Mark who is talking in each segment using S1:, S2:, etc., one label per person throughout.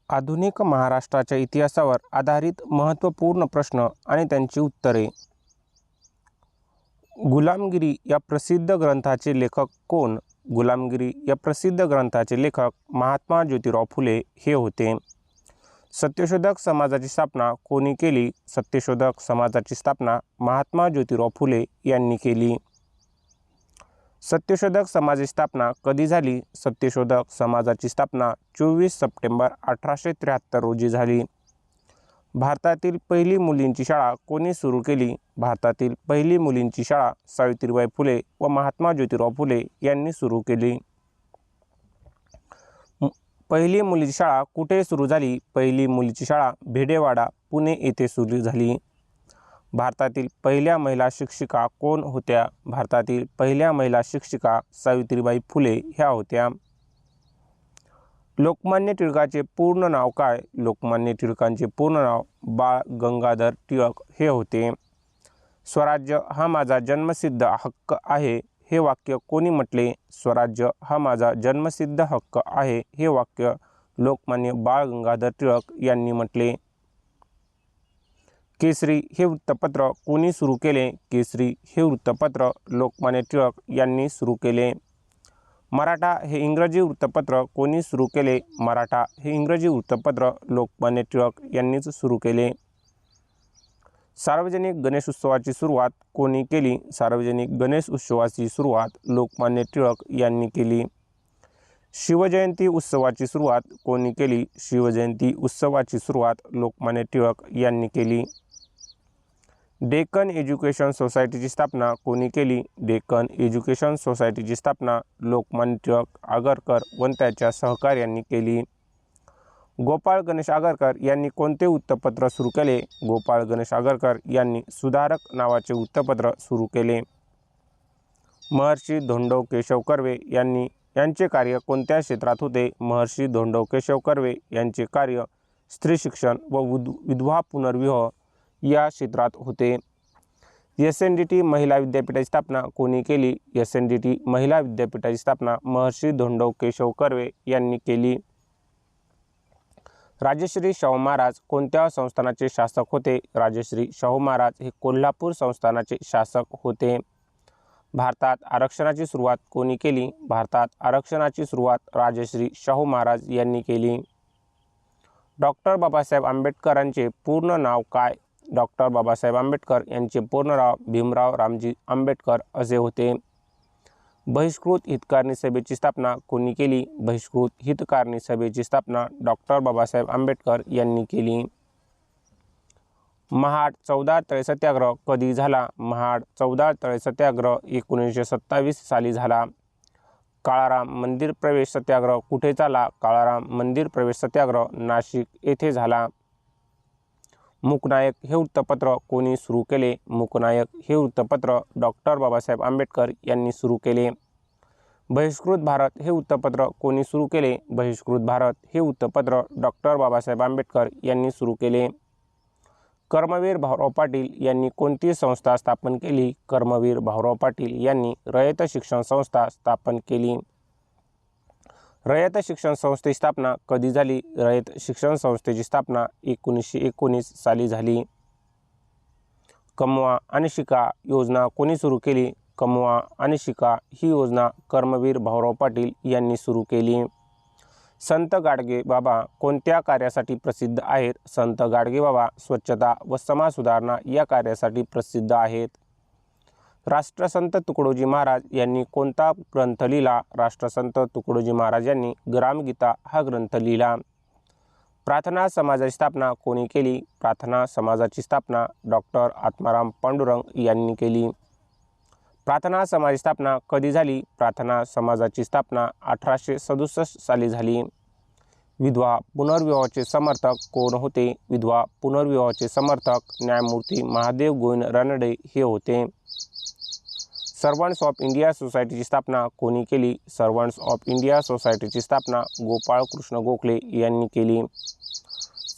S1: आधुनिक महाराष्ट्राच्या इतिहासावर आधारित महत्त्वपूर्ण प्रश्न आणि त्यांची उत्तरे. गुलामगिरी या प्रसिद्ध ग्रंथाचे लेखक कोण? गुलामगिरी या प्रसिद्ध ग्रंथाचे लेखक महात्मा ज्योतिराव फुले हे होते. सत्यशोधक समाजाची स्थापना कोणी केली? सत्यशोधक समाजाची स्थापना महात्मा ज्योतिराव फुले यांनी केली. सत्यशोधक समाजाची स्थापना कधी झाली? सत्यशोधक समाजाची स्थापना 24 सप्टेंबर 1873 रोजी झाली. भारतातील पहिली मुलींची शाळा कोणी सुरू केली? भारतातील पहिली मुलींची शाळा सावित्रीबाई फुले व महात्मा ज्योतिराव फुले यांनी सुरू केली. पहिली मुलीची शाळा कुठे सुरू झाली? पहिली मुलीची शाळा भिडेवाडा, पुणे येथे सुरू झाली. भारतातील पहिल्या महिला शिक्षिका कोण होत्या? भारतातील पहिल्या महिला शिक्षिका सावित्रीबाई फुले ह्या होत्या. लोकमान्य टिळकांचे पूर्ण नाव काय? लोकमान्य टिळकांचे पूर्ण नाव बाळ गंगाधर टिळक हे होते. स्वराज्य हा माझा जन्मसिद्ध हक्क आहे हे वाक्य कोणी म्हटले? स्वराज्य हा माझा जन्मसिद्ध हक्क आहे हे वाक्य लोकमान्य बाळ गंगाधर टिळक यांनी म्हटले. केसरी हे वृत्तपत्र कोणी सुरू केले? केसरी हे वृत्तपत्र लोकमान्य टिळक यांनी सुरू केले. मराठा हे इंग्रजी वृत्तपत्र कोणी सुरू केले? मराठा हे इंग्रजी वृत्तपत्र लोकमान्य टिळक यांनीच सुरू केले. सार्वजनिक गणेश उत्सवाची सुरुवात कोणी केली? सार्वजनिक गणेश उत्सवाची सुरुवात लोकमान्य टिळक यांनी केली. शिवजयंती उत्सवाची सुरुवात कोणी केली? शिवजयंती उत्सवाची सुरुवात लोकमान्य टिळक यांनी केली. डेक्कन एज्युकेशन सोसायटीची स्थापना कोणी केली? डेक्कन एज्युकेशन सोसायटीची स्थापना लोकमान्य टिळक आगरकर व त्याच्या सहकार्यांनी केली. गोपाळ गणेश आगरकर यांनी कोणते वृत्तपत्र सुरू केले? गोपाळ गणेश आगरकर यांनी सुधारक नावाचे वृत्तपत्र सुरू केले. महर्षी धोंडो केशव कर्वे यांचे कार्य कोणत्या क्षेत्रात होते? महर्षी धोंडो केशव कर्वे यांचे कार्य स्त्री शिक्षण व विधवा पुनर्विवाह या क्षेत्रात होते. SNDT महिला विद्यापीठाची स्थापना कोणी केली? SNDT महिला विद्यापीठाची स्थापना महर्षी धोंडो केशव कर्वे यांनी केली. राजश्री शाहू महाराज कोणत्या संस्थानाचे शासक होते? राजश्री शाहू महाराज हे कोल्हापूर संस्थानाचे शासक होते. भारतात आरक्षणाची सुरुवात कोणी केली? भारतात आरक्षणाची सुरुवात राजश्री शाहू महाराज यांनी केली. डॉक्टर बाबासाहेब आंबेडकरांचे पूर्ण नाव काय? डॉक्टर बाबासाहेब आंबेडकर यांचे पूर्ण नाव भीमराव रामजी आंबेडकर असे होते. बहिष्कृत हितकारणी सभेची स्थापना कोणी केली? बहिष्कृत हितकारणी सभेची स्थापना डॉक्टर बाबासाहेब आंबेडकर यांनी केली. महाड चौदार तळे सत्याग्रह कधी झाला? महाड चौदार तळे सत्याग्रह 1927 साली झाला. काळाराम मंदिर प्रवेश सत्याग्रह कुठे झाला? काळाराम मंदिर प्रवेश सत्याग्रह नाशिक येथे झाला. मूकनायक हे वृत्तपत्र कोणी सुरू केले? मूकनायक हे वृत्तपत्र डॉक्टर बाबासाहेब आंबेडकर यांनी सुरू केले. बहिष्कृत भारत हे वृत्तपत्र कोणी सुरू केले? बहिष्कृत भारत हे वृत्तपत्र डॉक्टर बाबासाहेब आंबेडकर यांनी सुरू केले. कर्मवीर भाऊराव पाटील यांनी कोणती संस्था स्थापन केली? कर्मवीर भाऊराव पाटील यांनी रयत शिक्षण संस्था स्थापन केली. रयत शिक्षण संस्थेची स्थापना कधी झाली? रयत शिक्षण संस्थेची स्थापना 1919 साली झाली. कमवा आणि शिका योजना कोणी सुरू केली? कमवा आणि शिका ही योजना कर्मवीर भाऊराव पाटील यांनी सुरू केली. संत गाडगे बाबा कोणत्या कार्यासाठी प्रसिद्ध आहेत? संत गाडगे बाबा स्वच्छता व समाज सुधारणा या कार्यासाठी प्रसिद्ध आहेत. राष्ट्रसंत तुकडोजी महाराज यांनी कोणता ग्रंथ लिहिला? राष्ट्रसंत तुकडोजी महाराज यांनी ग्रामगीता हा ग्रंथ लिहिला. प्रार्थना समाजाची स्थापना कोणी केली? प्रार्थना समाजाची स्थापना डॉक्टर आत्माराम पांडुरंग यांनी केली. प्रार्थना समाजाची स्थापना कधी झाली? प्रार्थना समाजाची स्थापना 1867 साली झाली. विधवा पुनर्विवाहाचे समर्थक कोण होते? विधवा पुनर्विवाहाचे समर्थक न्यायमूर्ती महादेव गोविंद रानडे हे होते. सर्वंट्स ऑफ इंडिया सोसायटीची स्थापना कोणी केली? सर्वंट्स ऑफ इंडिया सोसायटीची स्थापना गोपाळ कृष्ण गोखले यांनी केली.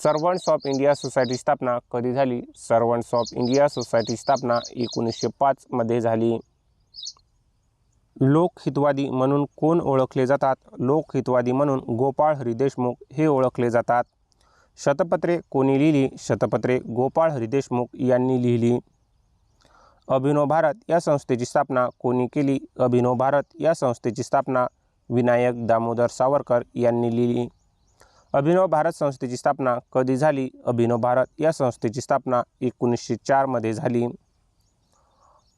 S1: सर्वंट्स ऑफ इंडिया सोसायटीची स्थापना कधी झाली? सर्वंट्स ऑफ इंडिया सोसायटीची स्थापना 1905 मध्ये झाली. लोकहितवादी म्हणून कोण ओळखले जातात? लोकहितवादी म्हणून गोपाळ हरी देशमुख हे ओळखले जातात. शतपत्रे कोणी लिहिली? शतपत्रे गोपाळ हरी देशमुख यांनी लिहिली. अभिनव भारत या संस्थेची स्थापना कोणी केली? अभिनव भारत या संस्थेची स्थापना विनायक दामोदर सावरकर यांनी लिहिली. अभिनव भारत संस्थेची स्थापना कधी झाली? अभिनव भारत या संस्थेची स्थापना 1904 मध्ये झाली.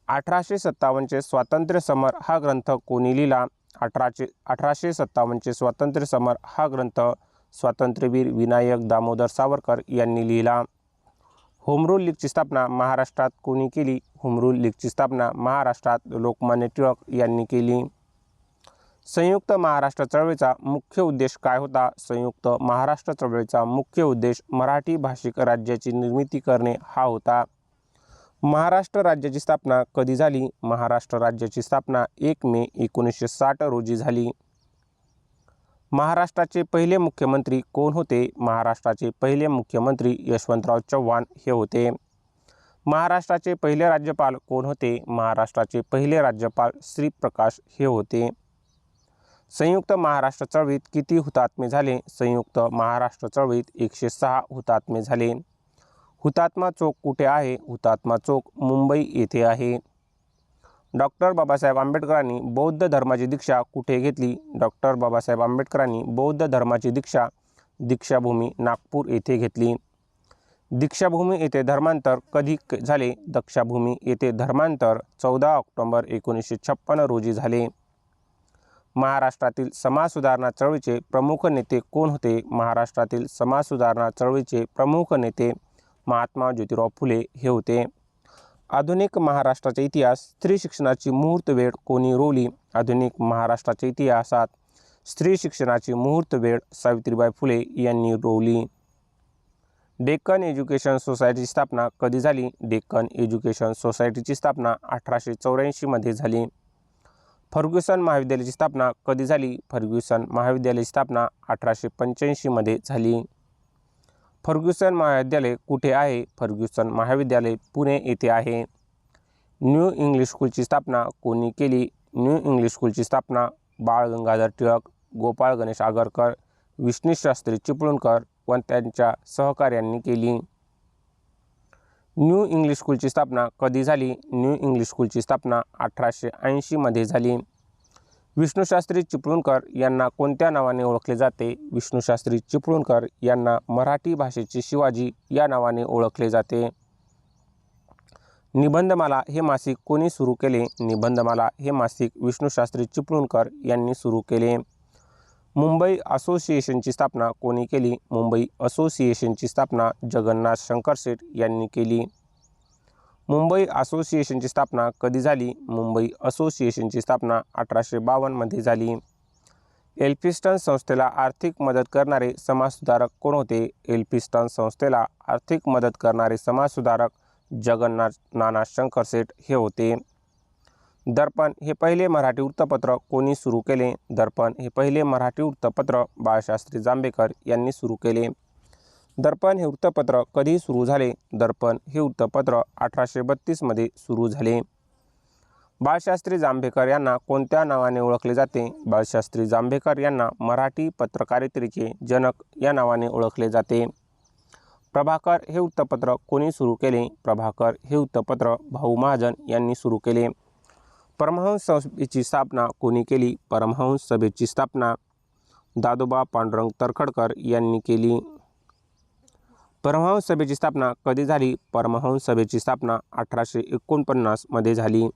S1: 1857चे स्वातंत्र्य समर हा ग्रंथ कोणी लिहिला? 1857चे स्वातंत्र्य समर हा ग्रंथ स्वातंत्र्यवीर विनायक दामोदर सावरकर यांनी लिहिला. होम रूल लीगची स्थापना महाराष्ट्रात कोणी केली? होम रूल लीगची स्थापना महाराष्ट्रात लोकमान्य टिळक यांनी केली. संयुक्त महाराष्ट्र चळवळीचा मुख्य उद्देश काय होता? संयुक्त महाराष्ट्र चळवळीचा मुख्य उद्देश मराठी भाषिक राज्याची निर्मिती करणे हा होता. महाराष्ट्र राज्याची स्थापना कधी झाली? महाराष्ट्र राज्याची स्थापना 1 मे 1960 रोजी झाली. महाराष्ट्राचे पहिले मुख्यमंत्री कोण होते? महाराष्ट्राचे पहिले मुख्यमंत्री यशवंतराव चव्हाण हे होते. महाराष्ट्राचे पहिले राज्यपाल कोण होते? महाराष्ट्राचे पहिले राज्यपाल श्रीप्रकाश हे होते. संयुक्त महाराष्ट्र चळवळीत किती हुतात्मे झाले? संयुक्त महाराष्ट्र चळवळीत 106 हुतात्मे झाले. हुतात्मा चौक कुठे आहे? हुतात्मा चौक मुंबई येथे आहे. डॉक्टर बाबासाहेब आंबेडकरांनी बौद्ध धर्माची दीक्षा कुठे घेतली? डॉक्टर बाबासाहेब आंबेडकरांनी बौद्ध धर्माची दीक्षा दीक्षाभूमी नागपूर येथे घेतली. दीक्षाभूमी येथे धर्मांतर कधी झाले? दीक्षाभूमी येथे धर्मांतर 14 ऑक्टोबर 1956 रोजी झाले. महाराष्ट्रातील समाज सुधारणा चळवळीचे प्रमुख नेते कोण होते? महाराष्ट्रातील समाज सुधारणा चळवळीचे प्रमुख नेते महात्मा ज्योतिराव फुले हे होते. आधुनिक महाराष्ट्राचा इतिहास स्त्री शिक्षणाची मुहूर्त वेळ कोणी रोवली? आधुनिक महाराष्ट्राच्या इतिहासात स्त्री शिक्षणाची मुहूर्त वेळ सावित्रीबाई फुले यांनी रोवली. डेक्कन एज्युकेशन सोसायटीची स्थापना कधी झाली? डेक्कन एज्युकेशन सोसायटीची स्थापना 1884 मध्ये झाली. फर्ग्युसन महाविद्यालयाची स्थापना कधी झाली? फर्ग्युसन महाविद्यालयाची स्थापना 1885 मध्ये झाली. फर्ग्युसन महाविद्यालय कुठे आहे? फर्ग्युसन महाविद्यालय पुणे येथे आहे. न्यू इंग्लिश स्कूलची स्थापना कोणी केली? न्यू इंग्लिश स्कूलची स्थापना बाळ गंगाधर टिळक, गोपाळ गणेश आगरकर, विष्णुशास्त्री चिपळूणकर व त्यांच्या सहकाऱ्यांनी केली. न्यू इंग्लिश स्कूलची स्थापना कधी झाली? न्यू इंग्लिश स्कूलची स्थापना 1880 मध्ये झाली. विष्णुशास्त्री चिपळूणकर यांना कोणत्या नावाने ओळखले जाते? विष्णुशास्त्री चिपळूणकर यांना मराठी भाषेचे शिवाजी या नावाने ओळखले जाते. निबंधमाला हे मासिक कोणी सुरू केले? निबंधमाला हे मासिक विष्णुशास्त्री चिपळूणकर यांनी सुरू केले. मुंबई असोसिएशनची स्थापना कोणी केली? मुंबई असोसिएशनची स्थापना जगन्नाथ शंकर शेठ यांनी केली. मुंबई असोसिएशनची स्थापना कधी झाली? मुंबई असोसिएशनची स्थापना 1852 मध्ये झाली. एल्फिन्स्टन संस्थेला आर्थिक मदत करणारे समाजसुधारक कोण होते? एल्फिन्स्टन संस्थेला आर्थिक मदत करणारे समाजसुधारक जगन्नाथ नाना शंकर शेठ हे होते. दर्पण हे पहिले मराठी वृत्तपत्र कोणी सुरू केले? दर्पण हे पहिले मराठी वृत्तपत्र बाळशास्त्री जांभेकर यांनी सुरू केले. दर्पण हे वृत्तपत्र कधी सुरू झाले? दर्पण हे वृत्तपत्र 1832 मध्ये सुरू झाले. बाळशास्त्री जांभेकर यांना कोणत्या नावाने ओळखले जाते? बाळशास्त्री जांभेकर यांना मराठी पत्रकारितेचे जनक या नावाने ओळखले जाते. प्रभाकर हे वृत्तपत्र कोणी सुरू केले? प्रभाकर हे वृत्तपत्र भाऊ महाजन यांनी सुरू केले. परमहंस सभेची स्थापना कोणी केली? परमहंस सभेची स्थापना दादोबा पांडुरंग तरखडकर यांनी केली. परमहंस सभेची स्थापना कधी झाली? परमहंस सभेची स्थापना 1849 मध्ये झाली.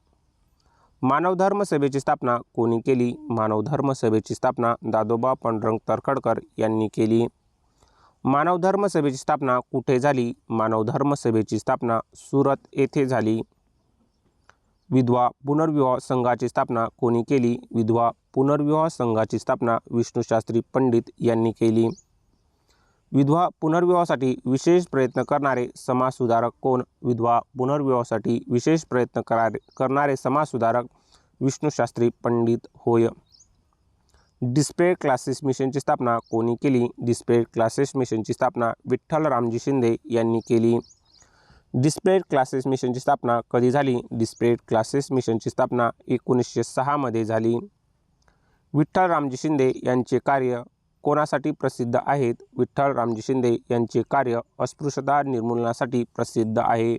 S1: मानवधर्म सभेची स्थापना कोणी केली? मानवधर्म सभेची स्थापना दादोबा पांडुरंग तरखडकर यांनी केली. मानवधर्म सभेची स्थापना कुठे झाली? मानवधर्म सभेची स्थापना सुरत येथे झाली. विधवा पुनर्विवाह संघाची स्थापना कोणी केली? विधवा पुनर्विवाह संघाची स्थापना विष्णुशास्त्री पंडित यांनी केली. विधवा पुनर्विवाहासाठी विशेष प्रयत्न करणारे समाजसुधारक कोण? विधवा पुनर्विवाहासाठी विशेष प्रयत्न करणारे समाजसुधारक विष्णुशास्त्री पंडित होय. डिस्पेड क्लासेस मिशनची स्थापना कोणी केली? डिस्पेड क्लासेस मिशनची स्थापना विठ्ठल रामजी शिंदे यांनी केली. डिस्पेड क्लासेस मिशनची स्थापना कधी झाली? डिस्पेड क्लासेस मिशनची स्थापना 1906 मध्ये झाली. विठ्ठल रामजी शिंदे यांचे कार्य कोणासाठी प्रसिद्ध आहेत? विठ्ठल रामजी शिंदे यांचे कार्य अस्पृश्यता निर्मूलनासाठी प्रसिद्ध आहे.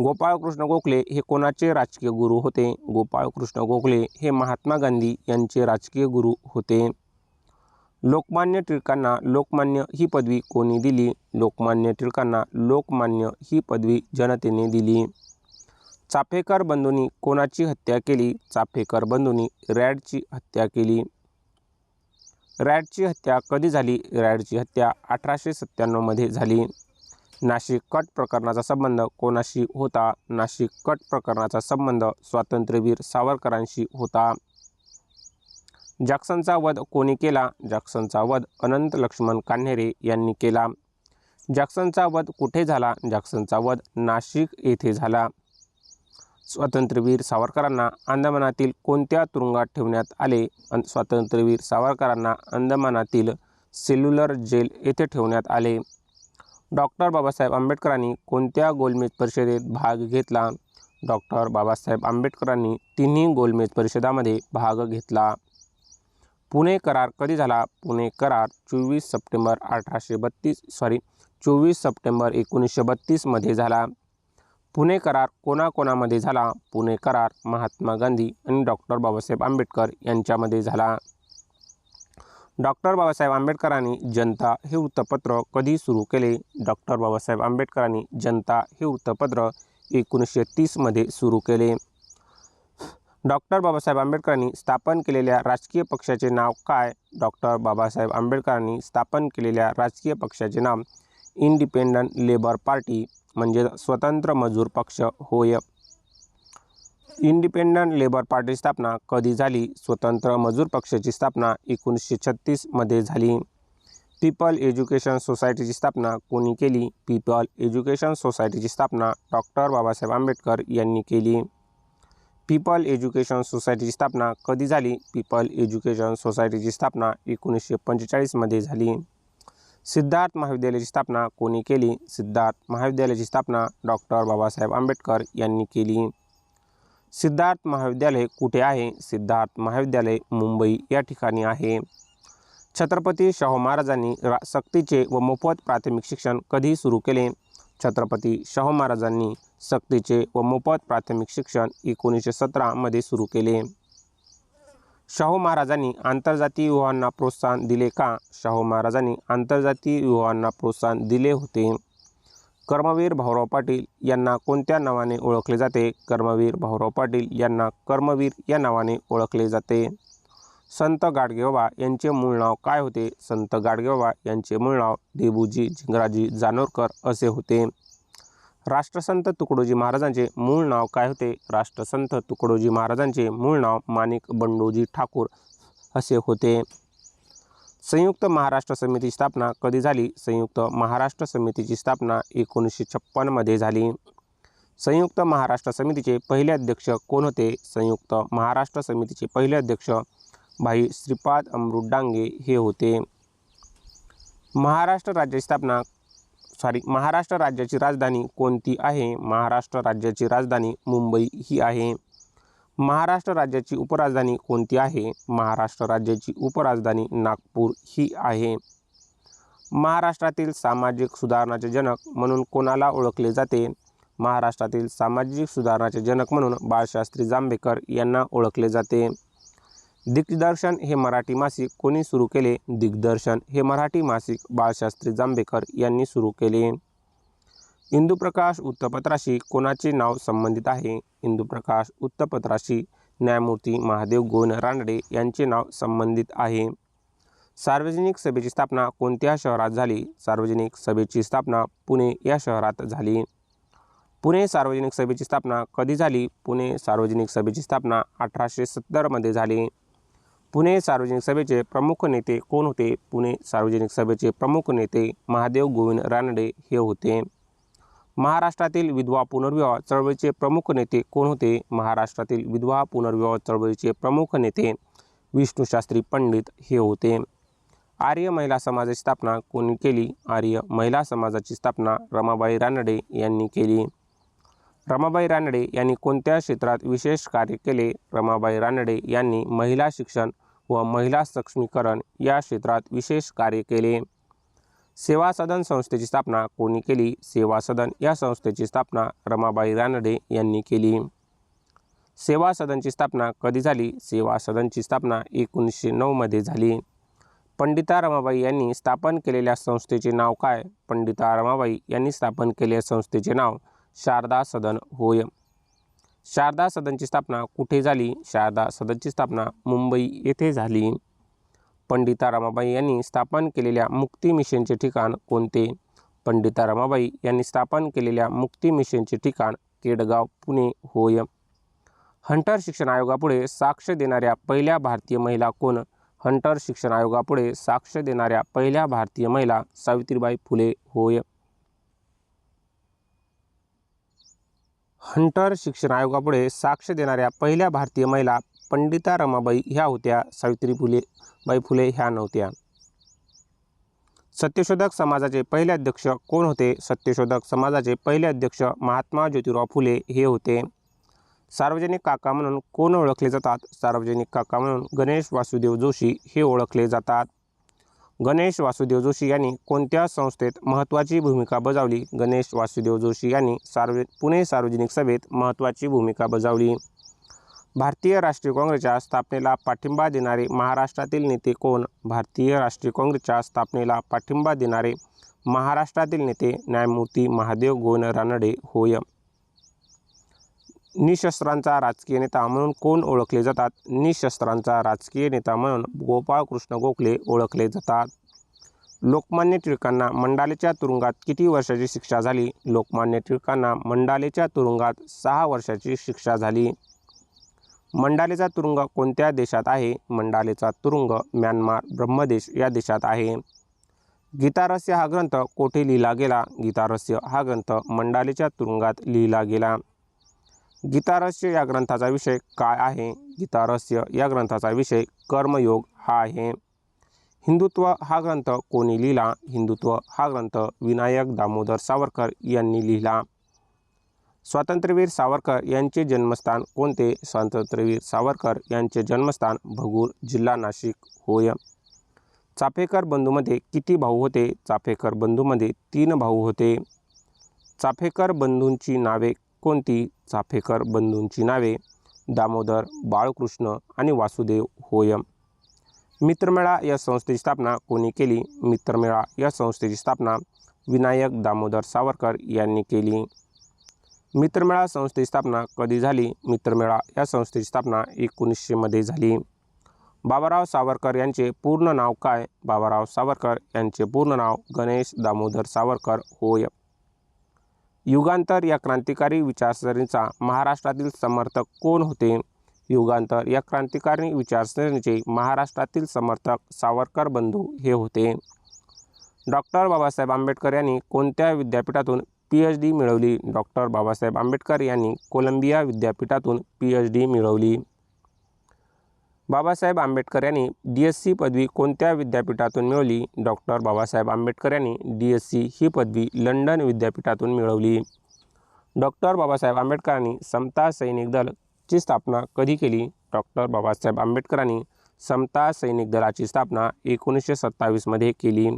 S1: गोपाळकृष्ण गोखले हे कोणाचे राजकीय गुरु होते? गोपाळकृष्ण गोखले हे महात्मा गांधी यांचे राजकीय गुरु होते. लोकमान्य टिळकांना लोकमान्य ही पदवी कोणी दिली? लोकमान्य टिळकांना लोकमान्य ही पदवी जनतेने दिली. चाफेकर बंधूंनी कोणाची हत्या केली? चाफेकर बंधूंनी रॅडची हत्या केली. रॅडची हत्या कधी झाली? रॅडची हत्या 1897 मध्ये झाली. नाशिक कट प्रकरणाचा संबंध कोणाशी होता? नाशिक कट प्रकरणाचा संबंध स्वातंत्र्यवीर सावरकरांशी होता. जॅक्सनचा वध कोणी केला? जॅक्सनचा वध अनंत लक्ष्मण कान्हेरे यांनी केला. जॅक्सनचा वध कुठे झाला? जॅक्सनचा वध नाशिक येथे झाला. स्वातंत्र्यवीर सावरकरांना अंदमानातील कोणत्या तुरुंगात ठेवण्यात आले? स्वातंत्र्यवीर सावरकरांना अंदमानातील सेल्युलर जेल येथे ठेवण्यात आले. डॉक्टर बाबासाहेब आंबेडकरांनी कोणत्या गोलमेज परिषदेत भाग घेतला? डॉक्टर बाबासाहेब आंबेडकरांनी तिन्ही गोलमेज परिषदामध्ये भाग घेतला. पुणे करार कधी झाला? पुणे करार 24 सप्टेंबर 1932 मध्ये झाला. पुणे करार कोणाकोणामध्ये झाला? पुणे करार महात्मा गांधी आणि डॉक्टर बाबासाहेब आंबेडकर यांच्यामध्ये झाला. डॉक्टर बाबासाहेब आंबेडकरांनी जनता हे वृत्तपत्र कधी सुरू केले? डॉक्टर बाबासाहेब आंबेडकरांनी जनता हे वृत्तपत्र 1930 मध्ये सुरू केले. डॉक्टर बाबासाहेब आंबेडकरांनी स्थापन केलेल्या राजकीय पक्षाचे नाव काय? डॉक्टर बाबासाहेब आंबेडकरांनी स्थापन केलेल्या राजकीय पक्षाचे नाव इंडिपेंडंट लेबर पार्टी म्हणजे स्वतंत्र मजूर पक्ष होय. इंडिपेंडंट लेबर पार्टीची स्थापना कधी झाली? स्वतंत्र मजूर पक्षाची स्थापना 1936 मध्ये झाली. पीपल एज्युकेशन सोसायटीची स्थापना कोणी केली? पीपल एज्युकेशन सोसायटीची स्थापना डॉक्टर बाबासाहेब आंबेडकर यांनी केली. पीपल एज्युकेशन सोसायटीची स्थापना कधी झाली? पीपल एज्युकेशन सोसायटीची स्थापना 1945 मध्ये झाली. सिद्धार्थ महाविद्यालयाची स्थापना कोणी केली? सिद्धार्थ महाविद्यालयाची स्थापना डॉक्टर बाबासाहेब आंबेडकर यांनी केली. सिद्धार्थ महाविद्यालय कुठे आहे? सिद्धार्थ महाविद्यालय मुंबई या ठिकाणी आहे. छत्रपती शाहू महाराजांनी सक्तीचे व मोफत प्राथमिक शिक्षण कधी सुरू केले? छत्रपती शाहू महाराजांनी सक्तीचे व मोफत प्राथमिक शिक्षण 1917 मध्ये सुरू केले. शाहू महाराजांनी आंतरजातीय विवाहांना प्रोत्साहन दिले का? शाहू महाराजांनी आंतरजातीय विवाहांना प्रोत्साहन दिले होते. कर्मवीर भाऊराव पाटील यांना कोणत्या नावाने ओळखले जाते? कर्मवीर भाऊराव पाटील यांना कर्मवीर या नावाने ओळखले जाते. संत गाडगेबाबा यांचे मूळ नाव काय होते? संत गाडगेबाबा यांचे मूळ नाव देबूजी झिंगराजी जानोरकर असे होते. राष्ट्रसंत तुकडोजी महाराजांचे मूळ नाव काय होते? राष्ट्रसंत तुकडोजी महाराजांचे मूळ नाव माणिक बंडोजी ठाकूर असे होते. संयुक्त महाराष्ट्र समितीची स्थापना कधी झाली? संयुक्त महाराष्ट्र समितीची स्थापना 1956 मध्ये झाली. संयुक्त महाराष्ट्र समितीचे पहिले अध्यक्ष कोण होते? संयुक्त महाराष्ट्र समितीचे पहिले अध्यक्ष भाई श्रीपाद अमृत डांगे हे होते. महाराष्ट्र राज्याची राजधानी कोणती आहे? महाराष्ट्र राज्याची राजधानी मुंबई ही आहे. महाराष्ट्र राज्याची उपराजधानी कोणती आहे? महाराष्ट्र राज्याची उपराजधानी नागपूर ही आहे. महाराष्ट्रातील सामाजिक सुधारणाचे जनक म्हणून कोणाला ओळखले जाते? महाराष्ट्रातील सामाजिक सुधारणाचे जनक म्हणून बाळशास्त्री जांभेकर यांना ओळखले जाते. दिग्दर्शन हे मराठी मासिक कोणी सुरू केले? दिग्दर्शन हे मराठी मासिक बाळशास्त्री जांभेकर यांनी सुरू केले. इंदुप्रकाश वृत्तपत्राशी कोणाचे नाव संबंधित आहे? इंदुप्रकाश वृत्तपत्राशी न्यायमूर्ती महादेव गोविंद रानडे यांचे नाव संबंधित आहे. सार्वजनिक सभेची स्थापना कोणत्या शहरात झाली? सार्वजनिक सभेची स्थापना पुणे या शहरात झाली. पुणे सार्वजनिक सभेची स्थापना कधी झाली? पुणे सार्वजनिक सभेची स्थापना 1870 मध्ये झाली. पुणे सार्वजनिक सभेचे प्रमुख नेते कोण होते? पुणे सार्वजनिक सभेचे प्रमुख नेते महादेव गोविंद रानडे हे होते. महाराष्ट्रातील विधवा पुनर्विवाह चळवळीचे प्रमुख नेते कोण होते? महाराष्ट्रातील विधवा पुनर्विवाह चळवळीचे प्रमुख नेते विष्णुशास्त्री पंडित हे होते. आर्य महिला समाजाची स्थापना कोणी केली? आर्य महिला समाजाची स्थापना रमाबाई रानडे यांनी केली. रमाबाई रानडे यांनी कोणत्या क्षेत्रात विशेष कार्य केले? रमाबाई रानडे यांनी महिला शिक्षण व महिला सक्षमीकरण या क्षेत्रात विशेष कार्य केले. सेवा सदन संस्थेची स्थापना कोणी केली? सेवा सदन या संस्थेची स्थापना रमाबाई रानडे यांनी केली. सेवा सदनची स्थापना कधी झाली? सेवा सदनची स्थापना 1909 मध्ये झाली. पंडिता रमाबाई यांनी स्थापन केलेल्या संस्थेचे नाव काय? पंडिता रमाबाई यांनी स्थापन केलेल्या संस्थेचे नाव शारदा सदन होय. शारदा सदनची स्थापना कुठे झाली? शारदा सदनची स्थापना मुंबई येथे झाली. पंडिता रमाबाई यांनी स्थापन केलेल्या मुक्ती मिशनचे ठिकाण कोणते? पंडिता रमाबाई यांनी स्थापन केलेल्या मुक्ती मिशनचे ठिकाण केडगाव, पुणे होय. हंटर शिक्षण आयोगापुढे साक्ष देणाऱ्या पहिल्या भारतीय महिला कोण? हंटर शिक्षण आयोगापुढे साक्ष देणाऱ्या पहिल्या भारतीय महिला सावित्रीबाई फुले होय. हंटर शिक्षण आयोगापुढे साक्ष देणाऱ्या पहिल्या भारतीय महिला पंडिता रमाबाई ह्या होत्या, सावित्रीबाई फुले ह्या नव्हत्या. सत्यशोधक समाजाचे पहिले अध्यक्ष कोण होते? सत्यशोधक समाजाचे पहिले अध्यक्ष महात्मा ज्योतिराव फुले हे होते. सार्वजनिक काका म्हणून कोण ओळखले जातात? सार्वजनिक काका म्हणून गणेश वासुदेव जोशी हे ओळखले जातात. गणेश वासुदेव जोशी यांनी कोणत्या संस्थेत महत्त्वाची भूमिका बजावली? गणेश वासुदेव जोशी यांनी पुणे सार्वजनिक सभेत महत्त्वाची भूमिका बजावली. भारतीय राष्ट्रीय काँग्रेसच्या स्थापनेला पाठिंबा देणारे महाराष्ट्रातील नेते कोण? भारतीय राष्ट्रीय काँग्रेसच्या स्थापनेला पाठिंबा देणारे महाराष्ट्रातील नेते न्यायमूर्ती महादेव गोविंद रानडे होय. निशस्त्रांचा राजकीय नेता म्हणून कोण ओळखले जातात? निशस्त्रांचा राजकीय नेता म्हणून गोपाळकृष्ण गोखले ओळखले जातात. लोकमान्य टिळकांना मंडालेच्या तुरुंगात किती वर्षाची शिक्षा झाली? लोकमान्य टिळकांना मंडालेच्या तुरुंगात 6 वर्षाची शिक्षा झाली. मंडालेचा तुरुंग कोणत्या देशात आहे? मंडालेचा तुरुंग म्यानमार ब्रह्मदेश या देशात आहे. गीतारहस्य हा ग्रंथ कोठे लिहिला गेला? गीतारहस्य हा ग्रंथ मंडालेच्या तुरुंगात लिहिला गेला. गीतारहस्य या ग्रंथाचा विषय काय आहे? गीतारहस्य या ग्रंथाचा विषय कर्मयोग हा आहे. हिंदुत्व हा ग्रंथ कोणी लिहिला? हिंदुत्व हा ग्रंथ विनायक दामोदर सावरकर यांनी लिहिला. स्वातंत्र्यवीर सावरकर यांचे जन्मस्थान कोणते? स्वातंत्र्यवीर सावरकर यांचे जन्मस्थान भगूर, जिल्हा नाशिक होय. चाफेकर बंधूंमध्ये किती भाऊ होते? चाफेकर बंधूंमध्ये 3 भाऊ होते. चाफेकर बंधूंची नावे कोणती? चाफेकर बंधूंची नावे दामोदर, बाळकृष्ण आणि वासुदेव होय. मित्रमेळा या संस्थेची स्थापना कोणी केली? मित्रमेळा या संस्थेची स्थापना विनायक दामोदर सावरकर यांनी केली. मित्रमेळा संस्थेची स्थापना कधी झाली? मित्रमेळा या संस्थेची स्थापना 1900 मध्ये झाली. बाबाराव सावरकर यांचे पूर्ण नाव काय? बाबाराव सावरकर यांचे पूर्ण नाव गणेश दामोदर सावरकर होय. युगांतर या क्रांतिकारी विचारसरणीचा महाराष्ट्रातील समर्थक कोण होते? युगांतर या क्रांतिकारी विचारसरणीचे महाराष्ट्रातील समर्थक सावरकर बंधू हे होते. डॉक्टर बाबासाहेब आंबेडकर यांनी कोणत्या विद्यापीठातून PhD मिळवली? डॉक्टर बाबासाहेब आंबेडकर यांनी कोलंबिया विद्यापीठातून PhD मिळवली. बाबासाहेब आंबेडकर यांनी DSc पदवी कोणत्या विद्यापीठातून मिळवली? डॉक्टर बाबासाहेब आंबेडकर यांनी DSc ही पदवी लंडन विद्यापीठातून मिळवली. डॉक्टर बाबासाहेब आंबेडकरांनी समता सैनिक दलची स्थापना कधी केली? डॉक्टर बाबासाहेब आंबेडकरांनी समता सैनिक दलाची स्थापना 1927 मध्ये केली.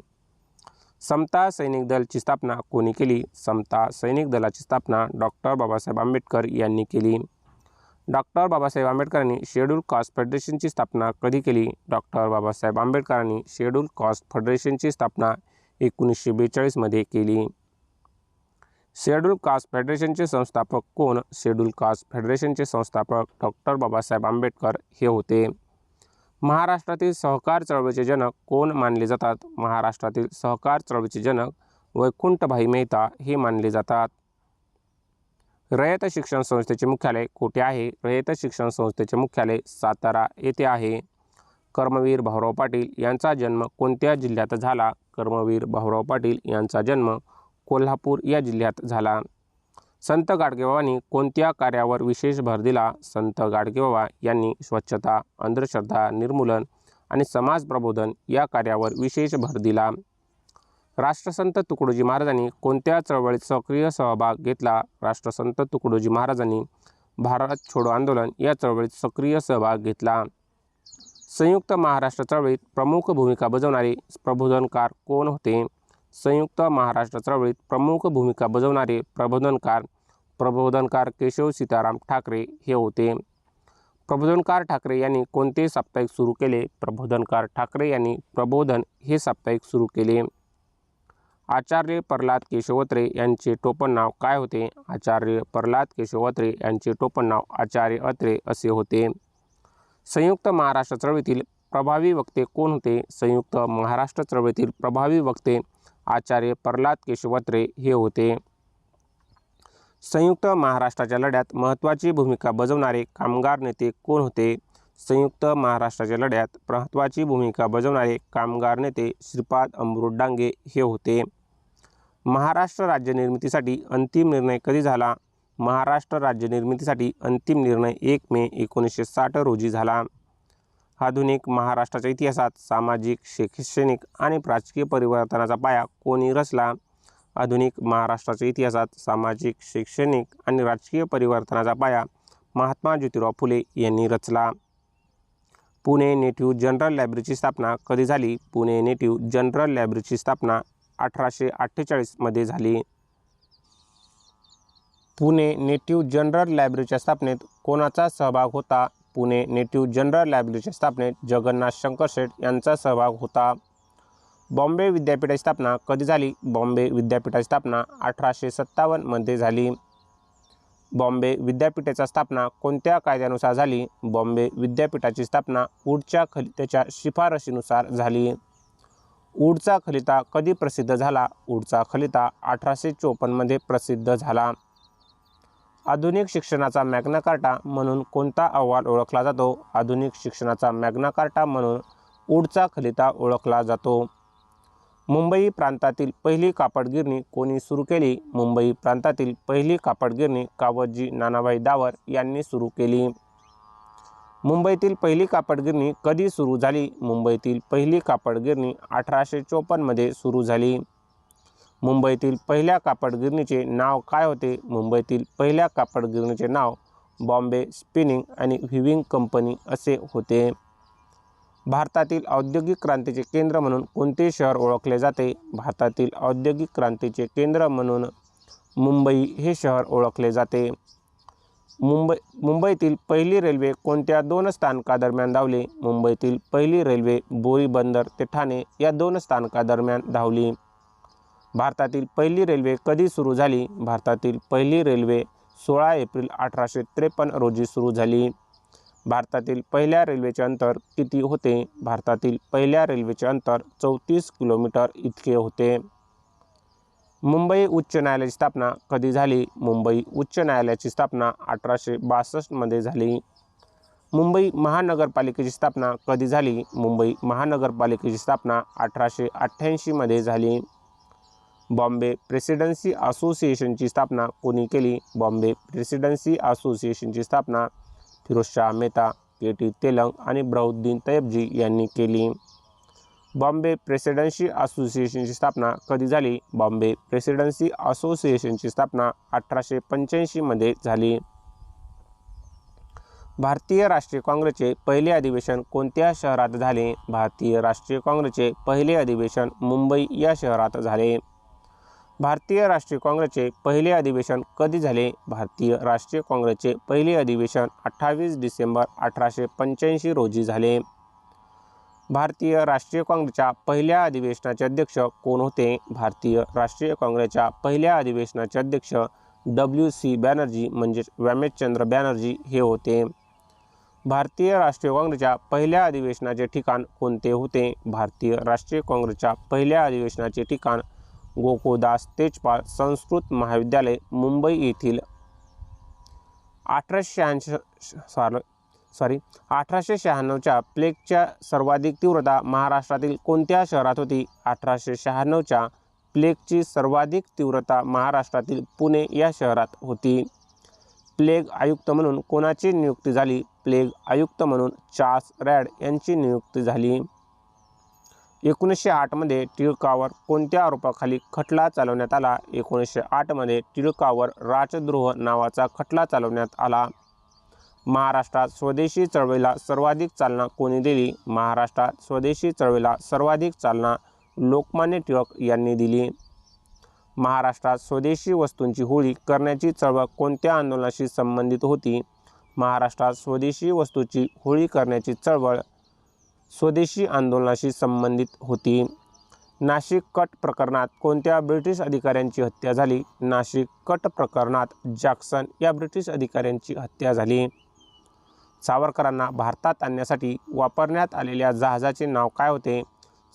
S1: समता सैनिक दलची स्थापना कोणी केली? समता सैनिक दलाची स्थापना डॉक्टर बाबासाहेब आंबेडकर यांनी केली. डॉक्टर बाबासाहेब आंबेडकरांनी शेड्यूल कास्ट फेडरेशनची स्थापना कधी केली? डॉक्टर बाबासाहेब आंबेडकरांनी शेड्यूल कास्ट फेडरेशनची स्थापना 1942 मध्ये केली. शेड्यूल कास्ट फेडरेशनचे संस्थापक कोण? शेड्यूल कास्ट फेडरेशनचे संस्थापक डॉक्टर बाबासाहेब आंबेडकर हे होते. महाराष्ट्रातील सहकार चळवळीचे जनक कोण मानले जातात? महाराष्ट्रातील सहकार चळवळीचे जनक वैकुंठभाई मेहता हे मानले जातात. रयत शिक्षण संस्थेचे मुख्यालय कोठे आहे? रयत शिक्षण संस्थेचे मुख्यालय सातारा येथे आहे. कर्मवीर भाऊराव पाटील यांचा जन्म कोणत्या जिल्ह्यात झाला? कर्मवीर भाऊराव पाटील यांचा जन्म कोल्हापूर या जिल्ह्यात झाला. संत गाडगेबाबांनी कोणत्या कार्यावर विशेष भर दिला? संत गाडगेबाबा यांनी स्वच्छता, अंधश्रद्धा निर्मूलन आणि समाज प्रबोधन या कार्यावर विशेष भर दिला. राष्ट्रसंत तुकडोजी महाराजांनी कोणत्या चळवळीत सक्रिय सहभाग घेतला? राष्ट्रसंत तुकडोजी महाराजांनी भारत छोडो आंदोलन या चळवळीत सक्रिय सहभाग घेतला. संयुक्त महाराष्ट्र चळवळीत प्रमुख भूमिका बजावणारे प्रबोधनकार कोण होते? संयुक्त महाराष्ट्र चळवळीत प्रमुख भूमिका बजावणारे प्रबोधनकार केशव सीताराम ठाकरे हे होते. प्रबोधनकार ठाकरे यांनी कोणते साप्ताहिक सुरू केले? प्रबोधनकार ठाकरे यांनी प्रबोधन हे साप्ताहिक सुरू केले. आचार्य प्रल्हाद केशव अत्रे यांचे टोपण नाव काय होते? आचार्य प्रल्हाद केशव अत्रे यांचे टोपण नाव आचार्य अत्रे असे होते. संयुक्त महाराष्ट्र चळवळीतील प्रभावी वक्ते कोण होते? संयुक्त महाराष्ट्र चळवळीतील प्रभावी वक्ते आचार्य प्रल्हाद केशव अत्रे हे होते. संयुक्त महाराष्ट्राच्या लढ्यात महत्त्वाची भूमिका बजावणारे कामगार नेते कोण होते? संयुक्त महाराष्ट्राच्या लढ्यात महत्त्वाची भूमिका बजावणारे कामगार नेते श्रीपाद अमृत डांगे हे होते. महाराष्ट्र राज्य निर्मितीसाठी अंतिम निर्णय कधी झाला? महाराष्ट्र राज्य निर्मितीसाठी अंतिम निर्णय 1 मे 1960 रोजी झाला. आधुनिक महाराष्ट्राच्या इतिहासात सामाजिक, शैक्षणिक आणि राजकीय परिवर्तनाचा पाया कोणी रचला? आधुनिक महाराष्ट्राच्या इतिहासात सामाजिक, शैक्षणिक आणि राजकीय परिवर्तनाचा पाया महात्मा ज्योतिराव फुले यांनी रचला. पुणे नेटिव्ह जनरल लायब्ररीची स्थापना कधी झाली? पुणे नेटिव्ह जनरल लायब्ररीची स्थापना 1848 मध्ये झाली. पुणे नेटिव्ह जनरल लायब्ररीच्या स्थापनेत कोणाचा सहभाग होता? पुणे नेटिव्ह जनरल लायब्ररीच्या स्थापनेत जगन्नाथ शंकर शेठ यांचा सहभाग होता. बॉम्बे विद्यापीठाची स्थापना कधी झाली? बॉम्बे विद्यापीठाची स्थापना 1857 मध्ये झाली. बॉम्बे विद्यापीठाची स्थापना कोणत्या कायद्यानुसार झाली? बॉम्बे विद्यापीठाची स्थापना वुडच्या खलित्याच्या शिफारशीनुसार झाली. वुडचा खलिता कधी प्रसिद्ध झाला? वुडचा खलिता 1854 मध्ये प्रसिद्ध झाला. आधुनिक शिक्षणाचा मॅग्ना कार्टा म्हणून कोणता अहवाल ओळखला जातो? आधुनिक शिक्षणाचा मॅग्ना कार्टा म्हणून वुडचा खलिता ओळखला जातो. मुंबई प्रांतातील पहिली कापड गिरणी कोणी सुरू केली? मुंबई प्रांतातील पहिली कापड गिरणी कावतजी नानाभाई दावर यांनी सुरू केली. मुंबईतील पहिली कापड गिरणी कधी सुरू झाली? मुंबईतील पहिली कापड गिरणी 1854 मध्ये सुरू झाली. मुंबईतील पहिल्या कापड गिरणीचे नाव काय होते? मुंबईतील पहिल्या कापड गिरणीचे नाव बॉम्बे स्पिनिंग आणि व्हिविंग कंपनी असे होते. भारतातील औद्योगिक क्रांतीचे केंद्र म्हणून कोणते शहर ओळखले जाते? भारतातील औद्योगिक क्रांतीचे केंद्र म्हणून मुंबई हे शहर ओळखले जाते. मुंबईतील पहिली रेल्वे कोणत्या 2 स्थानकादरम्यान धावली? मुंबईतील पहिली रेल्वे बोरी बंदर ते ठाणे या 2 स्थानकादरम्यान धावली. भारतातील पहिली रेल्वे कधी सुरू झाली? भारतातील पहिली रेल्वे 16 एप्रिल 1853 रोजी सुरू झाली. भारतातील पहिल्या रेल्वेचे अंतर किती होते? भारतातील पहिल्या रेल्वेचे अंतर 34 किलोमीटर इतके होते. मुंबई उच्च न्यायालयाची स्थापना कधी झाली? मुंबई उच्च न्यायालयाची स्थापना 1862 मध्ये झाली. मुंबई महानगरपालिकेची स्थापना कधी झाली? मुंबई महानगरपालिकेची स्थापना 1888 मध्ये झाली. बॉम्बे प्रेसिडेन्सी असोसिएशनची स्थापना कोणी केली? बॉम्बे प्रेसिडेन्सी असोसिएशनची स्थापना फिरोजशाह मेहता, के.टी. तेलंग आणि बहाउद्दीन तय्यबजी यांनी केली. बॉम्बे प्रेसिडेन्सी असोसिएशनची स्थापना कधी झाली? बॉम्बे प्रेसिडेन्सी असोसिएशनची स्थापना 1885 मध्ये झाली. भारतीय राष्ट्रीय काँग्रेसचे पहिले अधिवेशन कोणत्या शहरात झाले? भारतीय राष्ट्रीय काँग्रेसचे पहिले अधिवेशन मुंबई या शहरात झाले. भारतीय राष्ट्रीय काँग्रेसचे पहिले अधिवेशन कधी झाले? भारतीय राष्ट्रीय काँग्रेसचे पहिले अधिवेशन 28 डिसेंबर 1885 रोजी झाले. भारतीय राष्ट्रीय काँग्रेसच्या पहिल्या अधिवेशनाचे अध्यक्ष कोण होते? भारतीय राष्ट्रीय काँग्रेसच्या पहिल्या अधिवेशनाचे अध्यक्ष W.C. बॅनर्जी म्हणजेच व्योमेशचंद्र बॅनर्जी हे होते. भारतीय राष्ट्रीय काँग्रेसच्या पहिल्या अधिवेशनाचे ठिकाण कोणते होते? भारतीय राष्ट्रीय काँग्रेसच्या पहिल्या अधिवेशनाचे ठिकाण गोकुळदास तेजपाल संस्कृत महाविद्यालय मुंबई येथील 1896च्या प्लेगच्या सर्वाधिक तीव्रता महाराष्ट्रातील कोणत्या शहरात होती? 1896च्या प्लेगची सर्वाधिक तीव्रता महाराष्ट्रातील पुणे या शहरात होती. प्लेग आयुक्त म्हणून कोणाची नियुक्ती झाली? प्लेग आयुक्त म्हणून चार्ल्स रॅड यांची नियुक्ती झाली. 1908 मध्ये टिळकावर कोणत्या आरोपाखाली खटला चालवण्यात आला? 1908 मध्ये टिळकावर राजद्रोह नावाचा खटला चालवण्यात आला. महाराष्ट्रात स्वदेशी चळवळीला सर्वाधिक चालना कोणी दिली? महाराष्ट्रात स्वदेशी चळवळीला सर्वाधिक चालना लोकमान्य टिळक यांनी दिली. महाराष्ट्रात स्वदेशी वस्तूंची होळी करण्याची चळवळ कोणत्या आंदोलनाशी संबंधित होती? महाराष्ट्रात स्वदेशी वस्तूंची होळी करण्याची चळवळ स्वदेशी आंदोलनाशी संबंधित होती. नाशिक कट प्रकरणात कोणत्या ब्रिटिश अधिकाऱ्यांची हत्या झाली? नाशिक कट प्रकरणात जॅक्सन या ब्रिटिश अधिकाऱ्यांची हत्या झाली. सावरकरांना भारतात आणण्यासाठी वापरण्यात आलेल्या जहाजाचे नाव काय होते?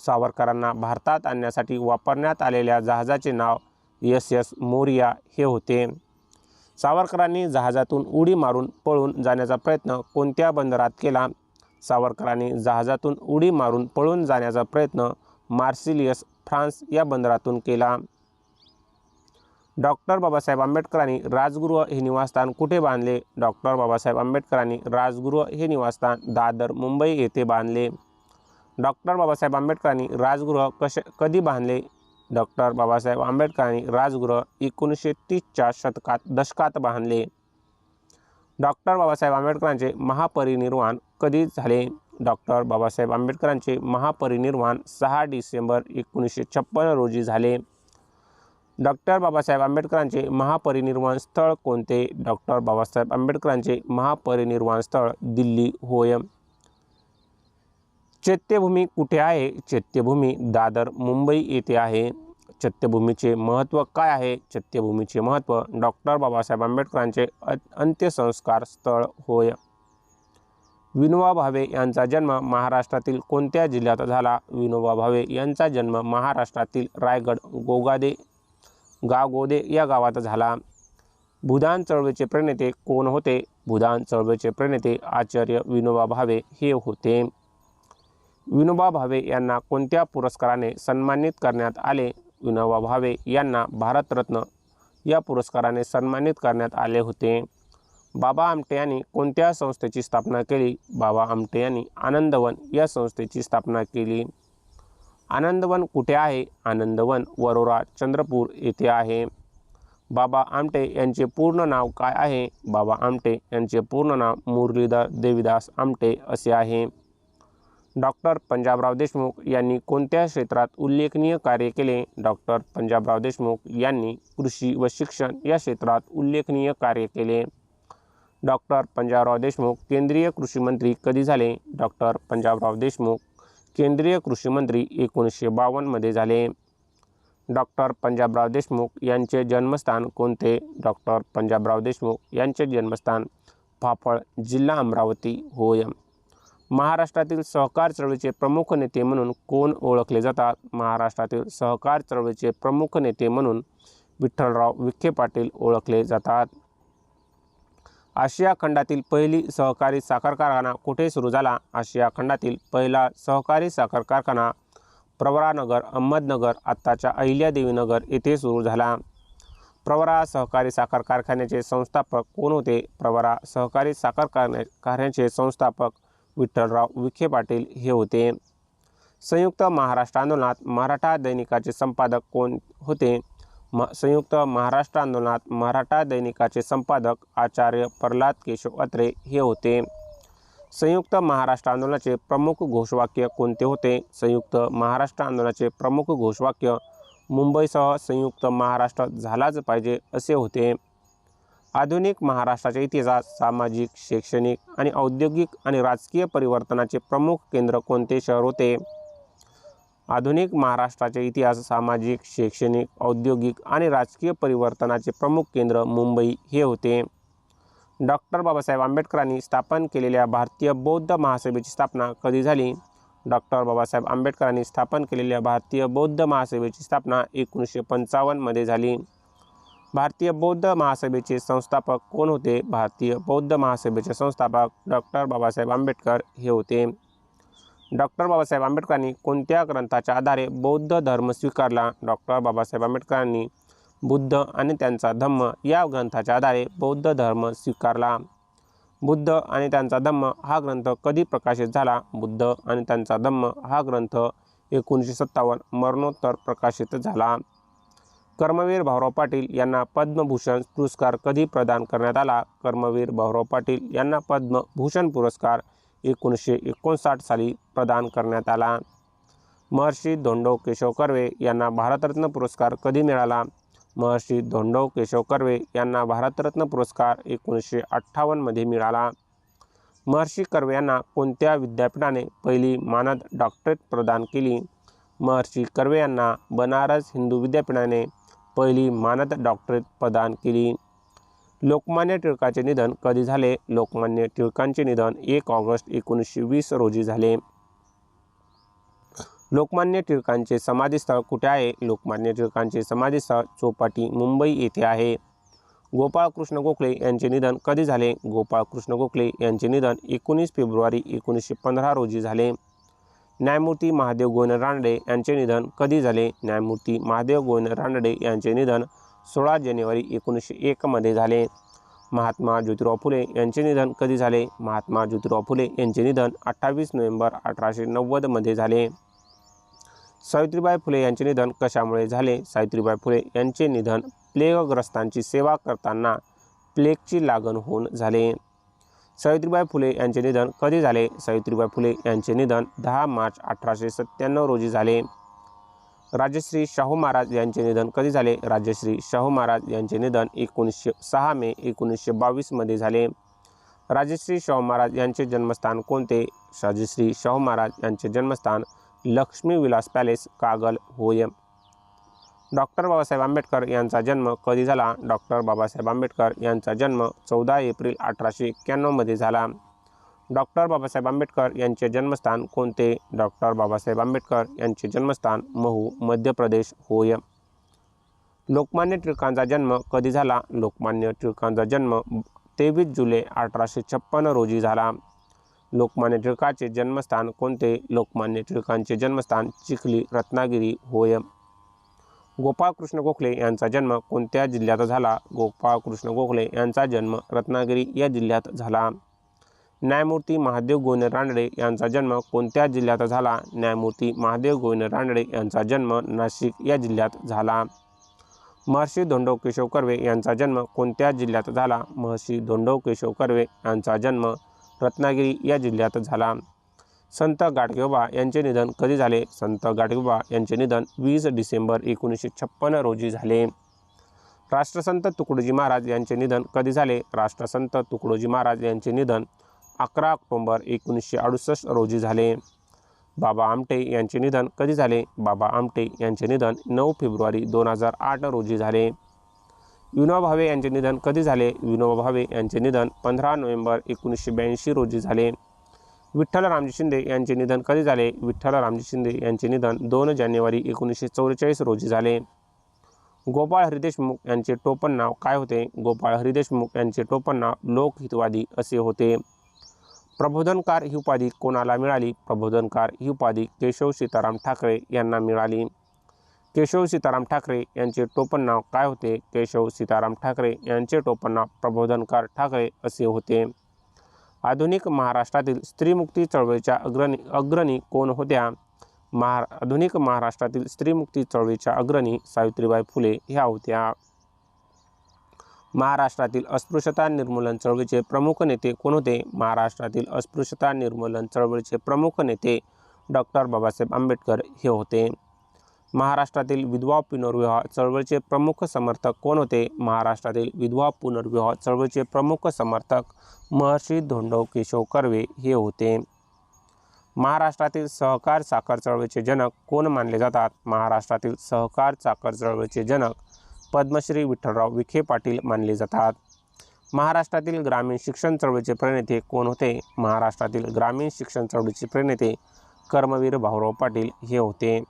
S1: सावरकरांना भारतात आणण्यासाठी वापरण्यात आलेल्या जहाजाचे नाव SS मोरिया हे होते. सावरकरांनी जहाजातून उडी मारून पळून जाण्याचा प्रयत्न कोणत्या बंदरात केला? सावरकरांनी जहाजातून उडी मारून पळून जाण्याचा प्रयत्न मार्सिलियस, फ्रान्स या बंदरातून केला. डॉक्टर बाबासाहेब आंबेडकरांनी राजगृह हे निवासस्थान कुठे बांधले? डॉक्टर बाबासाहेब आंबेडकरांनी राजगृह हे निवासस्थान दादर, मुंबई येथे बांधले. डॉक्टर बाबासाहेब आंबेडकरांनी राजगृह कधी बांधले? डॉक्टर बाबासाहेब आंबेडकरांनी राजगृह 1930च्या दशकात बांधले. डॉक्टर बाबासाहेब आंबेडकरांचे महापरिनिर्वाण कधी झाले? डॉक्टर बाबासाहेब आंबेडकरांचे महापरिनिर्वाण 6 डिसेंबर 1956 रोजी झाले. डॉक्टर बाबासाहेब आंबेडकरांचे महापरिनिर्वाण स्थळ कोणते? डॉक्टर बाबासाहेब आंबेडकरांचे महापरिनिर्वाण स्थळ दिल्ली होय. चैत्यभूमी कुठे आहे? चैत्यभूमी दादर, मुंबई येथे आहे. चैत्यभूमीचे महत्त्व काय आहे? चैत्यभूमीचे महत्त्व डॉक्टर बाबासाहेब आंबेडकरांचे अंत्यसंस्कार स्थळ होय. विनोबा भावे यांचा जन्म महाराष्ट्रातील कोणत्या जिल्ह्यात झाला? विनोबा भावे यांचा जन्म महाराष्ट्रातील रायगड गागोदे या गावात झाला. भूदान चळवळीचे प्रणेते कोण होते? भूदान चळवळीचे प्रणेते आचार्य विनोबा भावे हे होते. विनोबा भावे यांना कोणत्या पुरस्काराने सन्मानित करण्यात आले? विनोबा भावे यांना भारतरत्न या पुरस्काराने सन्मानित करण्यात आले होते. बाबा आमटे यांनी कोणत्या संस्थेची स्थापना केली? बाबा आमटे यांनी आनंदवन या संस्थेची स्थापना केली. आनंदवन कुठे आहे? आनंदवन वरोरा, चंद्रपूर येथे आहे. बाबा आमटे यांचे पूर्ण नाव काय आहे? बाबा आमटे यांचे पूर्ण नाव मुरलीधर देवीदास आमटे असे आहे. डॉक्टर पंजाबराव देशमुख यांनी कोणत्या क्षेत्रात उल्लेखनीय कार्य केले? डॉक्टर पंजाबराव देशमुख यांनी कृषी व शिक्षण या क्षेत्रात उल्लेखनीय कार्य केले. डॉक्टर पंजाबराव देशमुख केंद्रीय कृषी मंत्री कधी झाले? डॉक्टर पंजाबराव देशमुख केंद्रीय कृषी मंत्री 1952 मध्ये झाले. डॉक्टर पंजाबराव देशमुख यांचे जन्मस्थान कोणते? डॉक्टर पंजाबराव देशमुख यांचे जन्मस्थान फाफळ, जिल्हा अमरावती होय. महाराष्ट्रातील सहकार चळवळीचे प्रमुख नेते म्हणून कोण ओळखले जातात? महाराष्ट्रातील सहकार चळवळीचे प्रमुख नेते म्हणून विठ्ठलराव विखे पाटील ओळखले जातात. आशिया खंडातील पहिली सहकारी साखर कारखाना कुठे सुरू झाला? आशिया खंडातील पहिला सहकारी साखर कारखाना प्रवरानगर, अहमदनगर, आत्ताच्या अहिल्यादेवीनगर येथे सुरू झाला. प्रवरा सहकारी साखर कारखान्याचे संस्थापक कोण होते? प्रवरा सहकारी साखर कारखान्याचे संस्थापक विठ्ठलराव विखे पाटील हे होते. संयुक्त महाराष्ट्र आंदोलनात मराठा दैनिकाचे संपादक कोण होते? संयुक्त महाराष्ट्र आंदोलनात मराठा दैनिकाचे संपादक आचार्य प्रल्हाद केशव अत्रे हे होते. संयुक्त महाराष्ट्र आंदोलनाचे प्रमुख घोषवाक्य कोणते होते? संयुक्त महाराष्ट्र आंदोलनाचे प्रमुख घोषवाक्य मुंबईसह संयुक्त महाराष्ट्र झालाच पाहिजे असे होते. आधुनिक महाराष्ट्राच्या इतिहासात सामाजिक, शैक्षणिक आणि औद्योगिक आणि राजकीय परिवर्तनाचे प्रमुख केंद्र कोणते शहर होते? आधुनिक महाराष्ट्राचे इतिहास सामाजिक, शैक्षणिक, औद्योगिक आणि राजकीय परिवर्तनाचे प्रमुख केंद्र मुंबई हे होते. डॉक्टर बाबासाहेब आंबेडकरांनी स्थापन केलेल्या भारतीय बौद्ध महासभेची स्थापना कधी झाली? डॉक्टर बाबासाहेब आंबेडकरांनी स्थापन केलेल्या भारतीय बौद्ध महासभेची स्थापना 1955 मध्ये झाली. भारतीय बौद्ध महासभेचे संस्थापक कोण होते? भारतीय बौद्ध महासभेचे संस्थापक डॉक्टर बाबासाहेब आंबेडकर हे होते. डॉक्टर बाबासाहेब आंबेडकरांनी कोणत्या ग्रंथाच्या आधारे बौद्ध धर्म स्वीकारला? डॉक्टर बाबासाहेब आंबेडकरांनी बुद्ध आणि त्यांचा धम्म या ग्रंथाच्या आधारे बौद्ध धर्म स्वीकारला. बुद्ध आणि त्यांचा धम्म हा ग्रंथ कधी प्रकाशित झाला? बुद्ध आणि त्यांचा धम्म हा ग्रंथ 1957 मरणोत्तर प्रकाशित झाला. कर्मवीर भाऊराव पाटील यांना पद्मभूषण पुरस्कार कधी प्रदान करण्यात आला? कर्मवीर भाऊराव पाटील यांना पद्मभूषण पुरस्कार 1959 साली प्रदान करण्यात आला. महर्षी धोंडो केशव कर्वे यांना भारतरत्न पुरस्कार कधी मिळाला? महर्षी धोंडो केशव कर्वे यांना भारतरत्न पुरस्कार 1958 मध्ये मिळाला. महर्षी कर्वे यांना कोणत्या विद्यापीठाने पहिली मानद डॉक्टरेट प्रदान केली? महर्षी कर्वे यांना बनारस हिंदू विद्यापीठाने पहिली मानद डॉक्टरेट प्रदान केली. लोकमान्य टिळकांचे निधन कधी झाले? लोकमान्य टिळकांचे निधन 1 ऑगस्ट 1920 रोजी झाले. लोकमान्य टिळकांचे समाधीस्थळ कुठे आहे? लोकमान्य टिळकांचे समाधीस्थळ चौपाटी, मुंबई येथे आहे. गोपाळकृष्ण गोखले यांचे निधन कधी झाले? गोपाळकृष्ण गोखले यांचे निधन 19 फेब्रुवारी 1915 रोजी झाले. न्यायमूर्ती महादेव गोविंद रानडे यांचे निधन कधी झाले? न्यायमूर्ती महादेव गोविंद रानडे यांचे निधन 16 जानेवारी 1901 मध्ये झाले. महात्मा ज्योतिराव फुले यांचे निधन कधी झाले? महात्मा ज्योतिराव फुले यांचे निधन 28 नोव्हेंबर 1890 मध्ये झाले. सावित्रीबाई फुले यांचे निधन कशामुळे झाले? सावित्रीबाई फुले यांचे निधन प्लेगग्रस्तांची सेवा करताना प्लेगची लागण होऊन झाले. सावित्रीबाई फुले यांचे निधन कधी झाले? सावित्रीबाई फुले यांचे निधन 10 मार्च 1897 रोजी झाले. राजश्री शाहू महाराज यांचे निधन कधी झाले? राजश्री शाहू महाराज यांचे निधन 6 मे 1922 मध्ये झाले. राजश्री शाहू महाराज यांचे जन्मस्थान कोणते? राजश्री शाहू महाराज यांचे जन्मस्थान लक्ष्मी विलास पॅलेस, कागल होय. डॉक्टर बाबासाहेब आंबेडकर यांचा जन्म कधी झाला? डॉक्टर बाबासाहेब आंबेडकर यांचा जन्म 14 एप्रिल 1891 मध्ये झाला. डॉक्टर बाबासाहेब आंबेडकर यांचे जन्मस्थान कोणते? डॉक्टर बाबासाहेब आंबेडकर यांचे जन्मस्थान महू, मध्य प्रदेश होय. लोकमान्य टिळकांचा जन्म कधी झाला? लोकमान्य टिळकांचा जन्म 23 जुलै 1856 रोजी झाला. लोकमान्य टिळकांचे जन्मस्थान कोणते? लोकमान्य टिळकांचे जन्मस्थान चिखली, रत्नागिरी होय. गोपाळकृष्ण गोखले यांचा जन्म कोणत्या जिल्ह्यात झाला? गोपाळकृष्ण गोखले यांचा जन्म रत्नागिरी या जिल्ह्यात झाला. न्यायमूर्ती महादेव गोविंद रानडे यांचा जन्म कोणत्या जिल्ह्यात झाला? न्यायमूर्ती महादेव गोविंद रानडे यांचा जन्म नाशिक या जिल्ह्यात झाला. महर्षी धोंडो केशव कर्वे यांचा जन्म कोणत्या जिल्ह्यात झाला? महर्षी धोंडो केशव कर्वे यांचा जन्म रत्नागिरी या जिल्ह्यात झाला. संत गाडगेबाबा यांचे निधन कधी झाले? संत गाडगेबाबा यांचे निधन 20 डिसेंबर 1956 रोजी झाले. राष्ट्रसंत तुकडोजी महाराज यांचे निधन कधी झाले? राष्ट्रसंत तुकडोजी महाराज यांचे निधन 11 ऑक्टोबर 1968 रोजी झाले. बाबा आमटे यांचे निधन कधी झाले? बाबा आमटे यांचे निधन 9 फेब्रुवारी 2008 रोजी झाले. विनोबा भावे यांचे निधन कधी झाले? विनोबा भावे यांचे निधन 15 नोव्हेंबर 1982 रोजी झाले. विठ्ठल रामजी शिंदे यांचे निधन कधी झाले? विठ्ठल रामजी शिंदे यांचे निधन 2 जानेवारी 1944 रोजी झाले. गोपाळ हरी देशमुख यांचे टोपण नाव काय होते? गोपाळ हरी देशमुख यांचे टोपण नाव लोकहितवादी असे होते. प्रबोधनकार ही उपाधी कोणाला मिळाली? प्रबोधनकार ही उपाधी केशव सीताराम ठाकरे यांना मिळाली. केशव सीताराम ठाकरे यांचे टोपण नाव काय होते? केशव सीताराम ठाकरे यांचे टोपण नाव प्रबोधनकार ठाकरे असे होते. आधुनिक महाराष्ट्रातील स्त्रीमुक्ती चळवळीच्या अग्रणी कोण होत्या? आधुनिक महाराष्ट्रातील स्त्रीमुक्ती चळवळीच्या अग्रणी सावित्रीबाई फुले ह्या होत्या. महाराष्ट्रातील अस्पृश्यता निर्मूलन चळवळीचे प्रमुख नेते कोण होते? महाराष्ट्रातील अस्पृश्यता निर्मूलन चळवळीचे प्रमुख नेते डॉक्टर बाबासाहेब आंबेडकर हे होते. महाराष्ट्रातील विधवा पुनर्विवाह चळवळीचे प्रमुख समर्थक कोण होते? महाराष्ट्रातील विधवा पुनर्विवाह चळवळीचे प्रमुख समर्थक महर्षी धोंडो केशव कर्वे हे होते. महाराष्ट्रातील सहकार साखर चळवळीचे जनक कोण मानले जातात? महाराष्ट्रातील सहकार साखर चळवळीचे जनक पद्मश्री विठ्ठलराव विखे पाटील मानले जातात. महाराष्ट्रातील ग्रामीण शिक्षण चळवळीचे प्रणेते कोण होते? महाराष्ट्रातील ग्रामीण शिक्षण चळवळीचे प्रणेते कर्मवीर भाऊराव पाटील हे होते.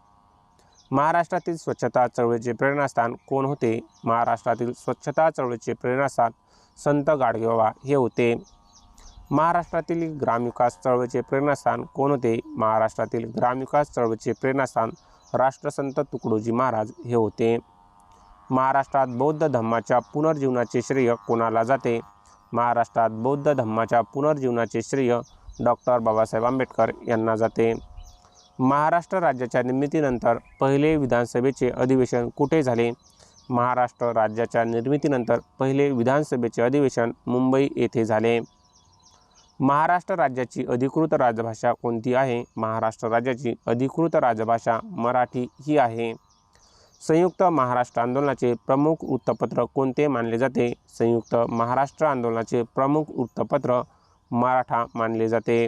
S1: महाराष्ट्रातील स्वच्छता चळवळीचे प्रेरणास्थान कोण होते? महाराष्ट्रातील स्वच्छता चळवळीचे प्रेरणास्थान संत गाडगेबाबा हे होते. महाराष्ट्रातील ग्रामविकास चळवळीचे प्रेरणास्थान कोण होते? महाराष्ट्रातील ग्रामविकास चळवळीचे प्रेरणास्थान राष्ट्रसंत तुकडोजी महाराज हे होते. महाराष्ट्रात बौद्ध धम्माच्या पुनर्जीवनाचे श्रेय कोणाला जाते? महाराष्ट्रात बौद्ध धम्माच्या पुनर्जीवनाचे श्रेय डॉक्टर बाबासाहेब आंबेडकर यांना जाते. महाराष्ट्र राज्याच्या निर्मितीनंतर पहिले विधानसभेचे अधिवेशन कुठे झाले? महाराष्ट्र राज्याच्या निर्मितीनंतर पहिले विधानसभेचे अधिवेशन मुंबई येथे झाले। महाराष्ट्र राज्याची अधिकृत राजभाषा कोणती आहे? महाराष्ट्र राज्याची अधिकृत राजभाषा मराठी ही आहे। संयुक्त महाराष्ट्र आंदोलनाचे प्रमुख वृत्तपत्र कोणते मानले जाते? संयुक्त महाराष्ट्र आंदोलनाचे प्रमुख वृत्तपत्र मराठा मानले जाते।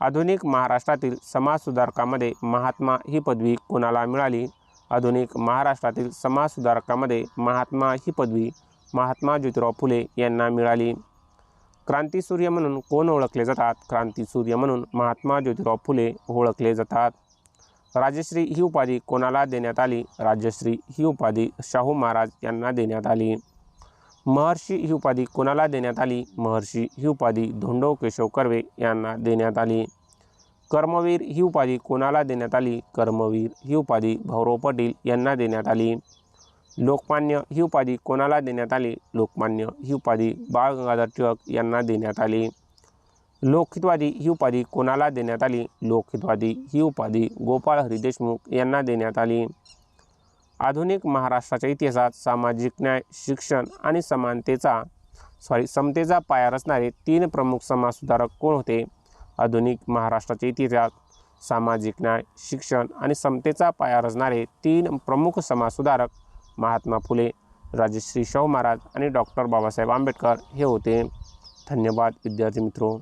S1: आधुनिक महाराष्ट्रातील समाजसुधारकामध्ये महात्मा ही पदवी कोणाला मिळाली? आधुनिक महाराष्ट्रातील समाजसुधारकामध्ये महात्मा ही पदवी महात्मा ज्योतिराव फुले यांना मिळाली। क्रांतीसूर्य म्हणून कोण ओळखले जातात? क्रांतीसूर्य म्हणून महात्मा ज्योतिराव फुले ओळखले जातात। राजश्री ही उपाधी कोणाला देण्यात आली? राजश्री ही उपाधी शाहू महाराज यांना देण्यात आली। महर्षी ही उपाधी कोणाला देण्यात आली? महर्षी ही उपाधी धोंडो केशव कर्वे यांना देण्यात आली। कर्मवीर ही उपाधी कोणाला देण्यात आली? कर्मवीर ही उपाधी भाऊराव पाटील यांना देण्यात आली। लोकमान्य ही उपाधी कोणाला देण्यात आली? लोकमान्य ही उपाधी बाळ गंगाधर टिळक यांना देण्यात आली। लोकहितवादी ही उपाधी कोणाला देण्यात आली? लोकहितवादी ही उपाधी गोपाळ हरी देशमुख यांना देण्यात आली। आधुनिक महाराष्ट्राच्या इतिहासात सामाजिक न्याय, शिक्षण आणि समतेचा पाया रचणारे 3 प्रमुख समाजसुधारक कोण होते? आधुनिक महाराष्ट्राच्या इतिहासात सामाजिक न्याय, शिक्षण आणि समतेचा पाया रचणारे 3 प्रमुख समाजसुधारक महात्मा फुले, राजश्री शाहू महाराज आणि डॉक्टर बाबासाहेब आंबेडकर हे होते। धन्यवाद विद्यार्थी मित्रों।